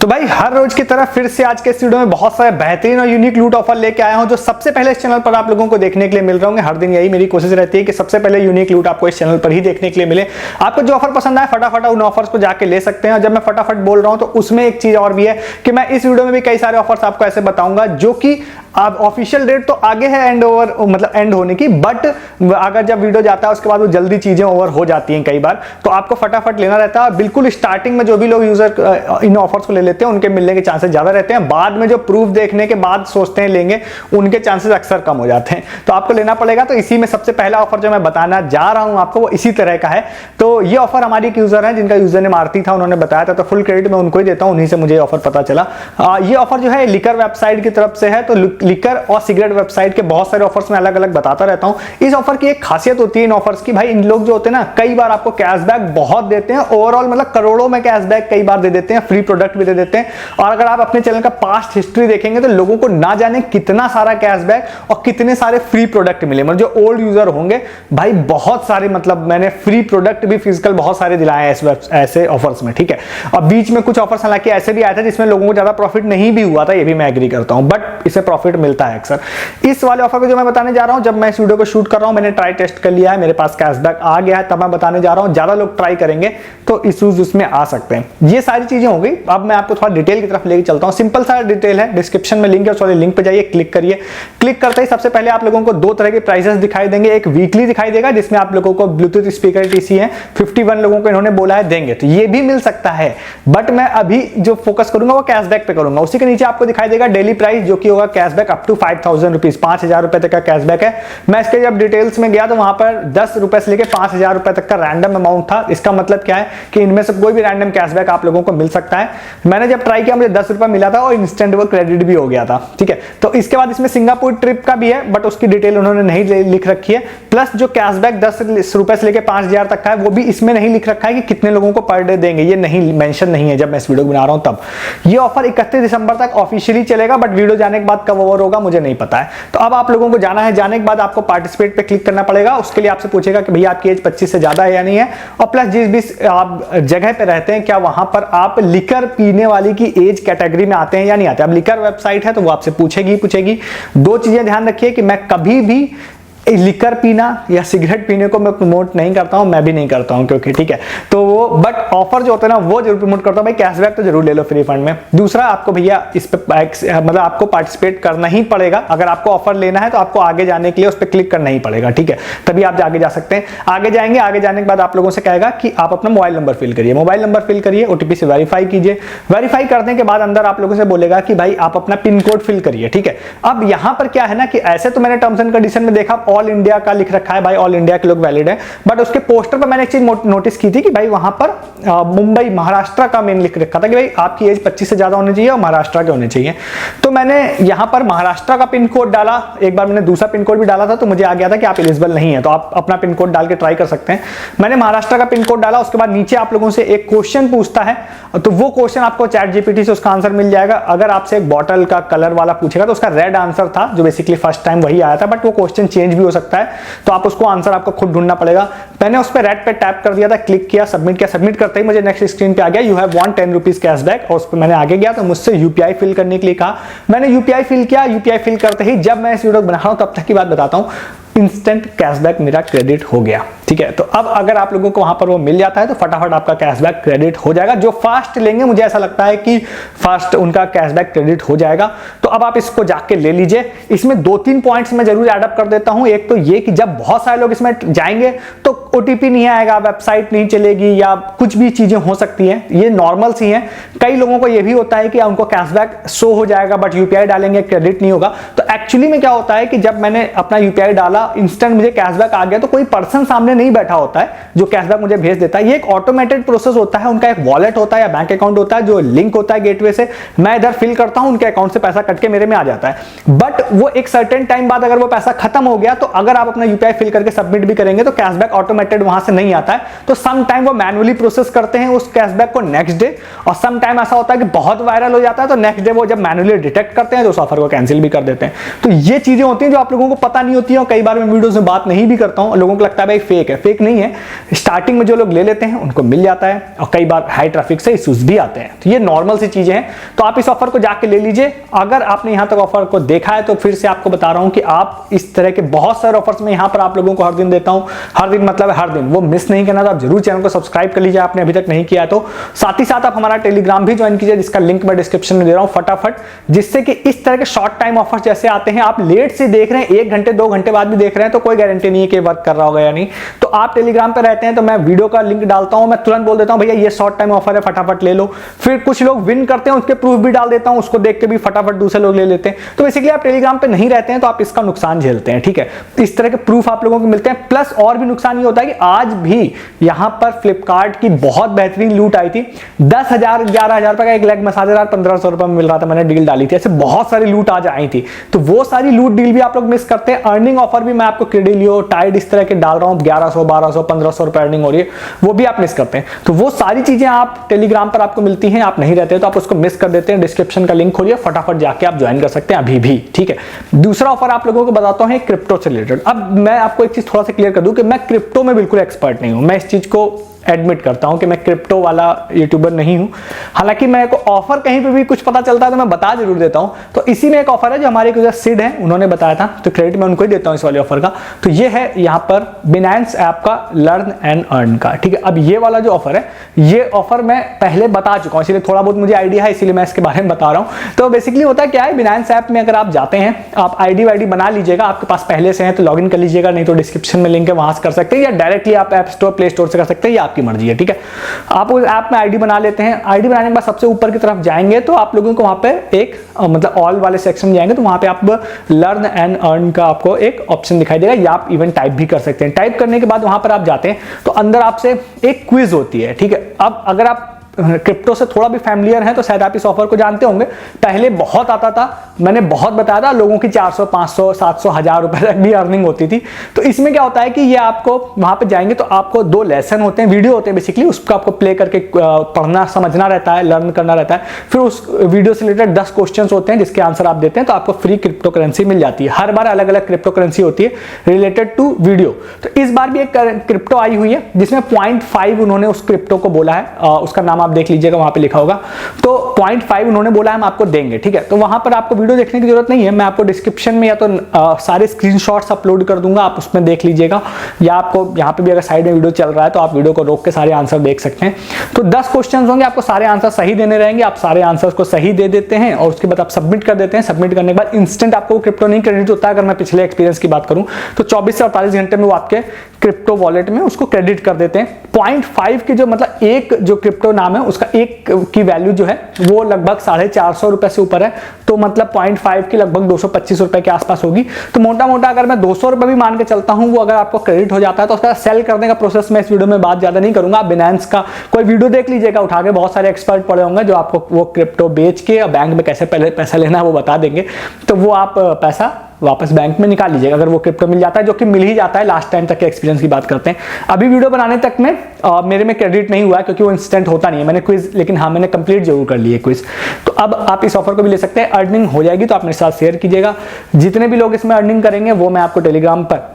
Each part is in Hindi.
तो भाई हर रोज की तरह फिर से आज के इस वीडियो में बहुत सारे बेहतरीन और यूनिक लूट ऑफर लेके आया हूं जो सबसे पहले इस चैनल पर आप लोगों को देखने के लिए मिल रहे होंगे। हर दिन यही मेरी कोशिश रहती है कि सबसे पहले यूनिक लूट आपको इस चैनल पर ही देखने के लिए मिले। आपको जो ऑफर पसंद आए फटाफट उन ऑफर्स को जाके ले सकते हैं। और जब मैं फटाफट बोल रहा हूं तो उसमें एक चीज और भी है कि मैं इस वीडियो में भी कई सारे ऑफर्स आपको ऐसे बताऊंगा जो कि अब ऑफिशियल डेट तो आगे है एंड ओवर मतलब एंड होने की, बट अगर जब वीडियो जाता है उसके बाद वो जल्दी चीजें ओवर हो जाती हैं कई बार, तो आपको फटाफट लेना रहता है। बिल्कुल स्टार्टिंग में जो भी लोग यूजर इन ऑफर्स को ले लेते हैं उनके मिलने के चांसेस ज्यादा रहते हैं। बाद में जो प्रूफ देखने के बाद सोचते हैं लेंगे उनके चांसेस अक्सर कम हो जाते हैं, तो आपको लेना पड़ेगा। तो इसी में सबसे पहला ऑफर जो मैं बताना जा रहा हूं आपको वो इसी तरह का है। तो ये ऑफर हमारी एक यूजर है जिनका यूजर नेम आरती था, उन्होंने बताया था, तो फुल क्रेडिट मैं उनको ही देता हूं, उन्हीं से मुझे ऑफर पता चला। ये ऑफर जो है लिकर वेबसाइट की तरफ से है। तो लिकर और सिगरेट वेबसाइट के बहुत सारे ऑफर्स में अलग अलग बताता रहता हूं। इस ऑफर की एक खासियत होती है इन ऑफर्स की, भाई इन लोग जो होते हैं ना कई बार आपको कैशबैक बहुत देते हैं, ओवरऑल मतलब करोड़ों में कैशबैक कई बार दे देते हैं, फ्री प्रोडक्ट भी दे देते हैं। और अगर आप अपने चैनल का पास्ट हिस्ट्री देखेंगे तो लोगों को ना जाने कितना सारा कैशबैक और कितने सारे फ्री प्रोडक्ट मिले। मतलब जो ओल्ड यूजर होंगे भाई बहुत सारे, मतलब मैंने फ्री प्रोडक्ट भी फिजिकल बहुत सारे दिलाए हैं ऐसे ऑफर्स में, ठीक है। और बीच में कुछ ऑफर्स हालांकि ऐसे भी आए थे जिसमें लोगों को ज्यादा प्रॉफिट नहीं भी हुआ था, ये भी मैं एग्री करता हूं, बट इसे प्रॉफिट मिलता है अक्सर। इस वाले ऑफर को जो मैं बताने जा रहा हूं, जब मैं इस वीडियो को शूट कर रहा हूं मैंने ट्राई टेस्ट कर लिया है, मेरे पास कैशबैक आ गया है, तब मैं बताने जा रहा हूं। ज्यादा लोग ट्राई करेंगे तो इश्यूज उसमें आ सकते हैं। ये सारी चीजें हो गई। अब मैं आपको थोड़ा डिटेल की तरफ लेके चलता हूं। सिंपल सा डिटेल है, डिस्क्रिप्शन में लिंक है, सॉरी लिंक पे जाइए, क्लिक करिए। क्लिक करते ही सबसे पहले आप लोगों को दो तरह के प्राइसेस दिखाई देंगे। एक वीकली दिखाई देगा जिसमें आप लोगों को ब्लूटूथ स्पीकर टीसी है 51 लोगों को इन्होंने बोला है देंगे, तो ये भी मिल सकता है, बट मैं अभी जो फोकस करूंगा वो कैशबैक पे करूंगा। उसी के नीचे आपको दिखाई देगा डेली प्राइस जो कि होगा कैशबैक अप टू 5000 रुपीज, 5000 रुपए तक का कैशबैक है। मैं इसके जब डिटेल्स में गया तो वहां पर 10 रुपए से लेकर 5000 रुपए तक का रैंडम अमाउंट था। इसका मतलब क्या है कि इनमें से कोई भी रैंडम कैशबैक आप लोगों को मिल सकता है। मैंने जब ट्राई किया मुझे 10 रुपए मिला था और इंस्टेंट वो क्रेडिट भी हो गया था, ठीक है। तो इसके बाद इसमें सिंगापुर ट्रिप का भी है, बट उसकी डिटेल उन्होंने नहीं लिख रखी है। प्लस जो कैशबैक 10 रुपए से लेकर 5000 तक का है वो भी इसमें नहीं लिख रखा है कि कितने लोगों को पर डे देंगे, ये नहीं मेंशन नहीं है जब मैं इस वीडियो बना रहा हूं तब। ये ऑफर 31 दिसंबर तक ऑफिशियली चलेगा, बट वीडियो जाने के बाद कब ओवर होगा मुझे नहीं पता है। तो अब आप लोगों को जाना है, जाने के बाद आपको पार्टिसिपेट पे क्लिक करना पड़ेगा। उसके लिए आपसे पूछेगा कि भैया आपकी एज 25 से ज्यादा है या नहीं है, और प्लस जिस भी आप जगह पे रहते हैं क्या वहां पर आप लिकर पीने वाली की एज कैटेगरी में आते हैं या नहीं आते। अब लिकर वेबसाइट है तो वो आपसे पूछेगी। दो चीजें ध्यान रखिए कि मैं कभी भी लिकर पीना या सिगरेट पीने को मैं प्रमोट नहीं करता हूं, मैं भी नहीं करता हूं क्योंकि ठीक है। तो वो बट ऑफर जो होता है ना वो जरूर प्रमोट करता हूं। भाई कैशबैक तो जरूर ले लो फ्री फंड में। दूसरा आपको भैया इस पे मतलब आपको पार्टिसिपेट करना ही पड़ेगा। अगर आपको ऑफर लेना है तो आपको आगे जाने के लिए उस पर क्लिक करना ही पड़ेगा, ठीक है, तभी आप आगे जा सकते हैं। आगे जाएंगे, आगे जाने के बाद आप लोगों से कहेगा कि आप अपना मोबाइल नंबर फिल करिए, मोबाइल नंबर फिल करिए, ओटीपी से वेरीफाई कीजिए। वेरीफाई करने के बाद अंदर आप लोगों से बोलेगा कि भाई आप अपना पिन कोड फिल करिए, ठीक है। अब यहां पर क्या है ना कि ऐसे तो मैंने टर्म्स एंड कंडीशन में देखा ऑल इंडिया का लिख रखा है, भाई ऑल इंडिया के लोग वैलिड है, बट उसके पोस्टर पर मैंने एक चीज नोटिस की थी कि भाई वहां पर मुंबई महाराष्ट्र का मेन लिख रखा था कि भाई आपकी एज 25 से ज्यादा होनी चाहिए और महाराष्ट्र के होने चाहिए। तो मैंने यहां पर महाराष्ट्र का पिन कोड डाला, एक बार मैंने दूसरा पिन कोड भी डाला था तो मुझे आ गया था कि आप एलिजिबल नहीं है, तो आप अपना पिन कोड डाल के ट्राई कर सकते हैं। मैंने महाराष्ट्र का पिन कोड डाला, उसके बाद नीचे आप लोगों से एक क्वेश्चन पूछता है, तो वो क्वेश्चन आपको चैट जीपीटी से उसका आंसर मिल जाएगा। अगर आपसे एक बॉटल का कलर वाला पूछेगा तो उसका रेड आंसर था जो बेसिकली फर्स्ट टाइम वही आया था, बट वो क्वेश्चन चेंज भी हो सकता है, तो आप उसको आंसर आपको खुद ढूंढना पड़ेगा। मैंने उस पर रेड पे टैप कर दिया था, क्लिक किया, सबमिट किया। सबमिट करते ही मुझे नेक्स्ट स्क्रीन पे आ गया you have von 10 rupees cashback, और उस पर मैंने आगे गया तो मुझसे यूपीआई फिल करने के लिए कहा। मैंने यूपीआई फिल किया। यूपीआई फिल करते ही जब मैं इस वीडियो बना रहा हूं तब तक की बात बताता हूं, इंस्टेंट कैशबैक मेरा क्रेडिट हो गया, ठीक है। तो अब अगर आप लोगों को वहां पर वो मिल जाता है तो फटाफट आपका कैशबैक क्रेडिट हो जाएगा। जो फास्ट लेंगे मुझे ऐसा लगता है कि फास्ट उनका कैशबैक क्रेडिट हो जाएगा। तो अब आप इसको जाके ले लीजिए। इसमें 2-3 पॉइंट्स मैं जरूर ऐड अप कर देता हूं। एक तो ये कि जब बहुत सारे लोग इसमें जाएंगे तो ओटीपी नहीं आएगा, वेबसाइट नहीं चलेगी या कुछ भी चीजें हो सकती हैं, ये नॉर्मल सी हैं। कई लोगों को ये भी होता है कि उनको कैशबैक शो हो जाएगा बट यूपीआई डालेंगे क्रेडिट नहीं होगा। तो एक्चुअली में क्या होता है कि जब मैंने अपना यूपीआई डाला इंस्टेंट मुझे कैशबैक आ गया, तो कोई पर्सन सामने नहीं बैठा होता है जो कैशबैक मुझे भेज देता है। ये एक ऑटोमेटेड प्रोसेस होता है, उनका एक वॉलेट होता है या बैंक अकाउंट होता है जो लिंक होता है गेटवे से। मैं इधर फिल करता हूं, उनके अकाउंट से पैसा कट के मेरे में आ जाता है। बट वो एक सर्टेन टाइम बाद अगर वो पैसा खत्म हो गया तो अगर आप अपना यूपीआई फिल करके सबमिट भी करेंगे तो कैशबैक ऑटोमेटेड वहां से नहीं आता है। तो सम टाइम वो मैनुअली प्रोसेस करते हैं उस कैशबैक को नेक्स्ट डे, और सम टाइम ऐसा होता है कि बहुत वायरल हो जाता है तो नेक्स्ट डे वो जब मैनुअली डिटेक्ट करते हैं तो उस ऑफर को कैंसिल भी कर देते हैं। तो ये चीजें होती हैं जो आप लोगों को पता नहीं होती है और कई बार बारे में वीडियोस में बात नहीं भी करता हूं, लोगों को लगता है भाई फेक है। फेक नहीं है, स्टार्टिंग में जो लोग ले लेते हैं उनको मिल जाता है और कई बार हाई ट्रैफिक से इश्यूज भी आते हैं, तो ये नॉर्मल सी चीजें हैं। तो आप इस ऑफर को जाके ले लीजिए। अगर आपने यहां तक ऑफर को देखा है तो फिर से आपको बता रहा हूं कि आप इस तरह के बहुत सारे ऑफर्स में यहां पर आप लोगों को हर दिन देता हूं। हर दिन मतलब हर दिन, वो मिस नहीं करना। तो आप जरूर चैनल को सब्सक्राइब कर लीजिए, आपने अभी तक नहीं किया तो। साथ ही साथ आप हमारा टेलीग्राम भी ज्वाइन कीजिए, जिसका लिंक मैं डिस्क्रिप्शन में दे रहा हूं फटाफट, जिससे कि इस तरह के शॉर्ट टाइम ऑफर्स जैसे आते हैं, आप लेट से देख रहे हैं, 1 घंटे 2 घंटे बाद भी देख रहे हैं, तो कोई गारंटी नहीं है कि वर्क कर रहा होगा या नहीं। तो आप टेलीग्राम पे रहते हैं तो मैं वीडियो का लिंक डालता हूं, मैं तुरंत बोल देता हूं भैया ये शॉर्ट टाइम ऑफर है, फटाफट ले लो। फिर कुछ लोग विन करते हैं, उसके प्रूफ भी डाल देता हूं, उसको देख के भी फटाफट दूसरे लोग ले लेते हैं। तो बेसिकली आप टेलीग्राम पे नहीं रहते हैं तो आप इसका नुकसान झेलते हैं, ठीक है। इस तरह के प्रूफ आप लोगों को मिलते हैं। प्लस और भी नुकसान ये होता है कि आज भी यहां पर फ्लिपकार्ट की बहुत बेहतरीन लूट आई थी। 10,000 11,000 रुपए का एक लेग मसाजर 1500 रुपए में मिल रहा था, मैंने डील डाली थी। ऐसे बहुत सारी लूट आज आई थी, तो वो सारी लूट डील भी आप लोग मिस करते हैं। अर्निंग ऑफर भी मैं आपको क्रेडिलियो टाइड इस तरह के डाल रहा हूं, 1100 1200 1500 रुपए अर्निंग हो रही है, वो भी आप मिस करते हैं। तो वो सारी चीजें आप टेलीग्राम पर आपको मिलती हैं, आप नहीं रहते हैं तो आप उसको मिस कर देते हैं। डिस्क्रिप्शन का लिंक खोलिए, फटाफट जाके आप ज्वाइन कर सकते हैं अभी भी, ठीक है। दूसरा ऑफर आप लोगों को बताता हूं क्रिप्टो से रिलेटेड। अब मैं आपको एक चीज थोड़ा सा क्लियर कर दूं कि मैं क्रिप्टो में बिल्कुल एक्सपर्ट नहीं हूं, मैं इस चीज को एडमिट करता हूं कि मैं क्रिप्टो वाला यूट्यूबर नहीं हूं। हालांकि मेरे को ऑफर कहीं पे भी कुछ पता चलता है तो मैं बता जरूर देता हूं। तो इसी में एक ऑफर है जो हमारे यूजर सिड है, उन्होंने बताया था, तो क्रेडिट मैं उनको ही देता हूं इस वाले ऑफर का। तो ये है यहाँ पर बिनांस ऐप का लर्न एंड अर्न का, ठीक है। अब ये वाला जो ऑफर है, ये ऑफर मैं पहले बता चुका हूं, इसलिए थोड़ा बहुत मुझे आइडिया है, इसीलिए मैं इसके बारे में बता रहा हूं। तो बेसिकली होता है क्या है, बिनांस ऐप में अगर आप जाते हैं, आप आईडी वाईडी बना लीजिएगा, आपके पास पहले से है तो लॉगिन कर लीजिएगा, नहीं तो डिस्क्रिप्शन में लिंक है वहां से कर सकते हैं, या डायरेक्टली आप ऐप स्टोर प्ले स्टोर से कर सकते हैं, ये आपकी मर्जी है, ठीक है। आप उस ऐप में आईडी बना लेते हैं। आईडी बनाने के बाद सबसे ऊपर की तरफ जाएंगे तो आप लोगों को वहां पे एक मतलब ऑल वाले सेक्शन में जाएंगे तो वहां पे आप लर्न एंड अर्न का आपको एक ऑप्शन दिखाई देगा, या आप इवन टाइप भी कर सकते हैं। टाइप करने के बाद वहां पर आप जाते हैं तो अंदर आपसे एक क्विज होती है, ठीक है। अब अगर आप क्रिप्टो से थोड़ा भी फैमिलियर है तो शायद आप इस ऑफर को जानते होंगे। पहले बहुत आता था, मैंने बहुत बताया था, लोगों की 400 500 700 1000 रुपए तक भी अर्निंग होती थी। तो इसमें क्या होता है कि ये आपको वहां पे जाएंगे तो आपको 2 लेसन होते हैं, वीडियो होते हैं बेसिकली, उसको आपको प्ले करके पढ़ना समझना रहता है, लर्न करना रहता है। फिर उस वीडियो से रिलेटेड 10 क्वेश्चन होते हैं जिसके आंसर आप देते हैं तो आपको फ्री क्रिप्टो करेंसी मिल जाती है। हर बार अलग अलग क्रिप्टो करेंसी होती है रिलेटेड टू वीडियो। तो इस बार भी एक क्रिप्टो आई हुई है जिसमें 0.5 उन्होंने उस क्रिप्टो को बोला है, उसका नाम आप देख लीजिएगा, वहां पे लिखा होगा। तो 0.5 उन्होंने बोला हम आपको देंगे, ठीक है। तो वहां पर आपको वीडियो देखने की जरूरत नहीं है, मैं आपको डिस्क्रिप्शन में या तो सारे स्क्रीनशॉट्स अपलोड कर दूंगा, आप उसमें देख लीजिएगा, या आपको यहाँ पे भी अगर साइड में वीडियो चल रहा है तो आप वीडियो को रोक के सारे आंसर देख सकते हैं। तो 10 क्वेश्चन होंगे, आपको सारे आंसर सही देने रहेंगे, आप सारे आंसर को सही दे देते हैं और उसके बाद आप सबमिट कर देते हैं। सबमिट करने के बाद इंस्टेंट आपको क्रिप्टो नहीं क्रेडिट होता है। अगर मैं पिछले एक्सपीरियंस की बात करूं तो 24 से 48 घंटे में वो आपके क्रिप्टो वॉलेट में उसको क्रेडिट कर देते हैं। 0.5 की जो मतलब एक जो क्रिप्टो नाम है उसका एक की वैल्यू जो है वो लगभग 450 रुपए से ऊपर है, तो मतलब 0.5 की लगभग 225 रुपए के आसपास होगी। तो मोटा मोटा अगर मैं 200 रुपए भी मान के चलता हूं, वो अगर आपको क्रेडिट हो जाता है तो उसका सेल करने का प्रोसेस मैं इस वीडियो में बात ज्यादा नहीं करूंगा। आप बिनांस का कोई वीडियो देख लीजिएगा उठा के, बहुत सारे एक्सपर्ट पड़े होंगे जो आपको वो क्रिप्टो बेच के बैंक में कैसे पहले पैसा लेना है वो बता देंगे। तो वो आप पैसा वापस बैंक में निकाल लीजिएगा अगर वो क्रिप्टो मिल जाता है, जो कि मिल ही जाता है। लास्ट टाइम तक के एक्सपीरियंस की बात करते हैं। अभी वीडियो बनाने तक में मेरे में क्रेडिट नहीं हुआ है क्योंकि वो इंस्टेंट होता नहीं है। मैंने क्विज, लेकिन हाँ मैंने कंप्लीट जरूर कर ली है क्विज। तो अब आप इस ऑफर को भी ले सकते हैं। अर्निंग हो जाएगी तो आप मेरे साथ शेयर कीजिएगा। जितने भी लोग इसमें अर्निंग करेंगे वो मैं आपको टेलीग्राम पर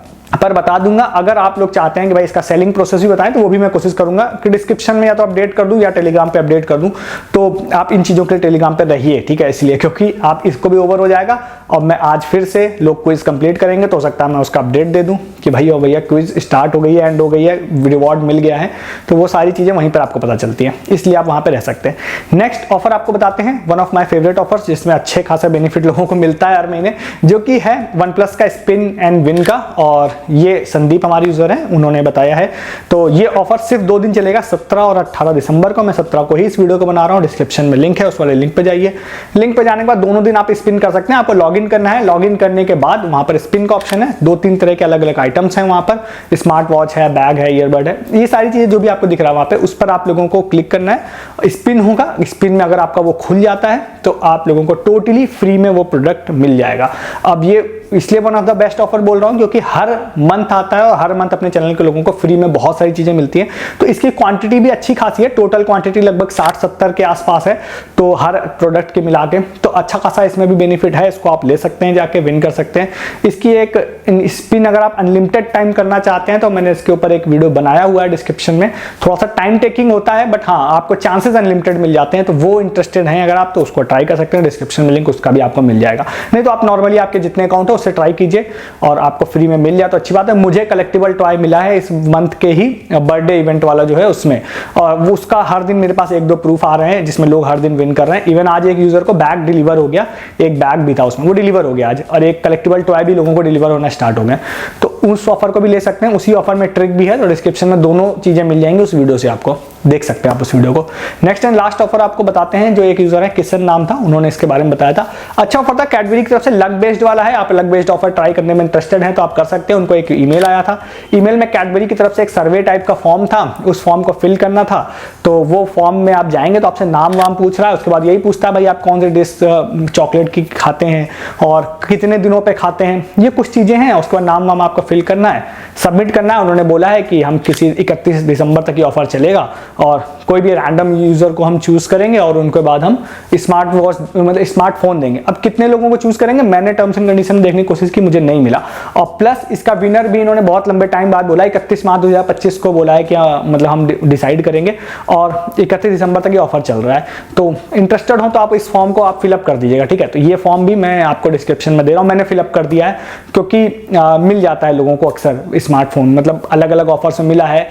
बता दूंगा। अगर आप लोग चाहते हैं कि भाई इसका सेलिंग प्रोसेस भी बताएं तो वो भी मैं कोशिश करूंगा कि डिस्क्रिप्शन में या तो अपडेट कर दूं या टेलीग्राम पे अपडेट कर दूं। तो आप इन चीजों के लिए टेलीग्राम पे रहिए, ठीक है, इसलिए क्योंकि आप इसको भी ओवर हो जाएगा और मैं आज फिर से लोग क्विज कंप्लीट करेंगे तो हो सकता है मैं उसका अपडेट दे दूं कि भाई ओ भैया क्विज स्टार्ट हो गई है, एंड हो गई है, रिवॉर्ड मिल गया है। तो वो सारी चीजें वहीं पर आपको पता चलती हैं, इसलिए आप वहां पर रह सकते हैं। नेक्स्ट ऑफर आपको बताते हैं, one of my favourite offers जिसमें अच्छे खासा बेनिफिट लोगों को मिलता है हर महीने, जो कि है OnePlus का स्पिन एंड विन का। और ये संदीप हमारे यूजर हैं, उन्होंने बताया है। तो ये ऑफर सिर्फ 2 दिन चलेगा, 17 और 18 दिसंबर को। मैं 17 को ही इस वीडियो को बना रहा हूं। डिस्क्रिप्शन में लिंक है, उस वाले लिंक पे जाइए। लिंक पे जाने के बाद दोनों दिन आप स्पिन कर सकते हैं। आपको लॉगिन करना है, लॉगिन करने के बाद वहां पर स्पिन का ऑप्शन है। 2-3 तरह के अलग अलग आइटम्स हैं वहां पर, स्मार्ट वॉच है, बैग है, ईयरबड है, ये सारी चीजें जो भी आपको दिख रहा है वहां पे, उस पर आप लोगों को क्लिक करना है। स्पिन होगा, स्पिन में अगर आपका वो खुल जाता है तो आप लोगों को टोटली फ्री में वो प्रोडक्ट मिल जाएगा। अब ये इसलिए one of the best offer बोल रहा हूँ क्योंकि हर मंथ आता है और हर मंथ अपने चैनल के लोगों को फ्री में बहुत सारी चीजें मिलती हैं। तो इसकी क्वांटिटी भी अच्छी खासी है, टोटल क्वांटिटी लगभग 60-70 के आसपास है, तो हर प्रोडक्ट के मिला के तो अच्छा खासा इसमें भी बेनिफिट है। इसको आप ले सकते हैं, जाके विन कर सकते हैं। इसकी एक स्पिन अगर आप अनलिमिटेड टाइम करना चाहते हैं तो मैंने इसके ऊपर एक वीडियो बनाया हुआ है डिस्क्रिप्शन में। थोड़ा सा टाइम टेकिंग होता है बट हाँ आपको चांसेस अनलिमिटेड मिल जाते हैं, तो वो इंटरेस्टेड हैं अगर आप तो उसको ट्राई कर सकते हैं। डिस्क्रिप्शन में लिंक उसका भी आपको मिल जाएगा, नहीं तो आप नॉर्मली आपके जितने अकाउंट है उससे ट्राई कीजिए और आपको फ्री में मिल जाए तो अच्छी बात है। मुझे कलेक्टिबल टॉय मिला है इस मंथ के ही बर्थडे इवेंट वाला जो है उसमें, और वो उसका हर दिन मेरे पास 1-2 प्रूफ आ रहे हैं जिसमें लोग हर दिन विन कर रहे हैं। इवन आज एक यूजर को बैग डिलीवर हो गया, एक बैग भी था उसमें, वो डिलीवर हो गया आज, और एक कलेक्टिबल टॉय भी लोगों को डिलीवर होना स्टार्ट हो गए। तो उस ऑफर को भी ले सकते हैं, उसी ऑफर में ट्रिक भी है, तो डिस्क्रिप्शन में दोनों चीजें मिल जाएंगी, उस वीडियो से आपको देख सकते हैं आप उस वीडियो को। नेक्स्ट एंड लास्ट ऑफर आपको बताते हैं, जो एक यूजर है किशन नाम था, उन्होंने इसके बारे में बताया था। अच्छा ऑफर था, कैडबरी की तरफ से लक बेस्ड वाला है। आप लक बेस्ड ऑफर ट्राई करने में इंटरेस्टेड हैं तो आप कर सकते हैं। उनको एक ईमेल आया था, ईमेल में कैडबरी की तरफ से एक सर्वे टाइप का फॉर्म था, उस फॉर्म को फिल करना था। तो वो फॉर्म में आप जाएंगे तो आपसे नाम वाम पूछ रहा है, उसके बाद यही पूछता है भाई आप कौन सी डिश चॉकलेट की खाते हैं और कितने दिनों पे खाते हैं, ये कुछ चीजें हैं। उसके बाद नाम वाम आपको फिल करना है, सबमिट करना है। उन्होंने बोला है कि हम किसी 31 दिसंबर तक ये ऑफर चलेगा और कोई भी रैंडम यूजर को हम चूज करेंगे और उनके बाद हम स्मार्ट वॉच मतलब स्मार्टफोन देंगे। अब कितने लोगों को चूज करेंगे, मैंने टर्म्स एंड कंडीशन देखने की कोशिश की, मुझे नहीं मिला। और प्लस इसका विनर भी इन्होंने बहुत लंबे टाइम बाद बोला, 31 मार्च 2025 को बोला है कि मतलब हम डिसाइड करेंगे और 31 दिसंबर तक ये ऑफर चल रहा है। तो इंटरेस्टेड हो तो आप इस फॉर्म को आप फिलअप कर दीजिएगा, ठीक है। तो ये फॉर्म भी मैं आपको डिस्क्रिप्शन में दे रहा हूँ, मैंने फिलअप कर दिया है क्योंकि मिल जाता है लोगों को अक्सर स्मार्टफोन, मतलब अलग अलग ऑफर्स में मिला है।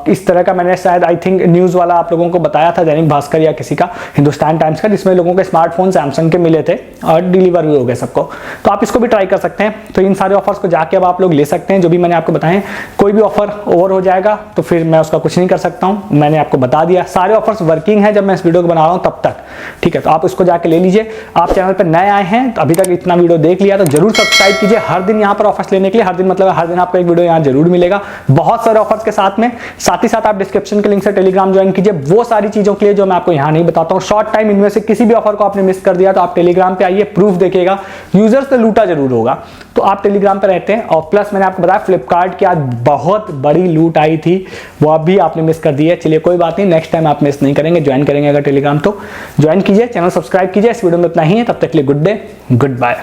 इस तरह का मैंने शायद आई थिंक न्यूज़ वाला आप लोगों को बताया था, दैनिक भास्कर या किसी का, हिंदुस्तान टाइम्स का, जिसमें लोगों के स्मार्टफोन सैमसंग के मिले थे और डिलीवर भी हो गए सबको। तो आप इसको भी ट्राई कर सकते हैं। तो इन सारे ऑफर्स को जाके अब आप लोग ले सकते हैं जो भी मैंने आपको बताए। कोई भी ऑफर ओवर हो जाएगा तो फिर मैं उसका कुछ नहीं कर सकता हूं, मैंने आपको बता दिया। सारे ऑफर्स वर्किंग है जब मैं इस वीडियो को बना रहा हूं तब तक, ठीक है। तो आप उसको जाके ले लीजिए। आप चैनल पर नए आए हैं तो अभी तक इतना वीडियो देख लिया तो जरूर सब्सक्राइब कीजिए। हर दिन यहाँ पर ऑफर्स लेने के लिए, हर दिन मतलब हर दिन आपको एक वीडियो यहाँ जरूर मिलेगा बहुत सारे ऑफर्स के साथ में। साथ ही साथ आप डिस्क्रिप्शन के लिंक से टेलीग्राम ज्वाइन कीजिए वो सारी चीजों के लिए जो मैं आपको यहाँ नहीं बताता हूँ। शॉर्ट टाइम इनमें से किसी भी ऑफर को आपने मिस कर दिया तो आप टेलीग्राम पे आइए, प्रूफ देखिएगा, यूजर्स से लूटा जरूर होगा। तो आप टेलीग्राम पे रहते हैं। और प्लस मैंने आपको बताया फ्लिपकार्ट की आज बहुत बड़ी लूट आई थी, वो अभी आपने मिस कर दी है। चलिए कोई बात नहीं, नेक्स्ट टाइम आप मिस नहीं करेंगे, ज्वाइन करेंगे अगर टेलीग्राम तो ज्वाइन कीजिए, चैनल सब्सक्राइब कीजिए। इस वीडियो में इतना ही है, तब तक के लिए गुड डे, गुड बाय।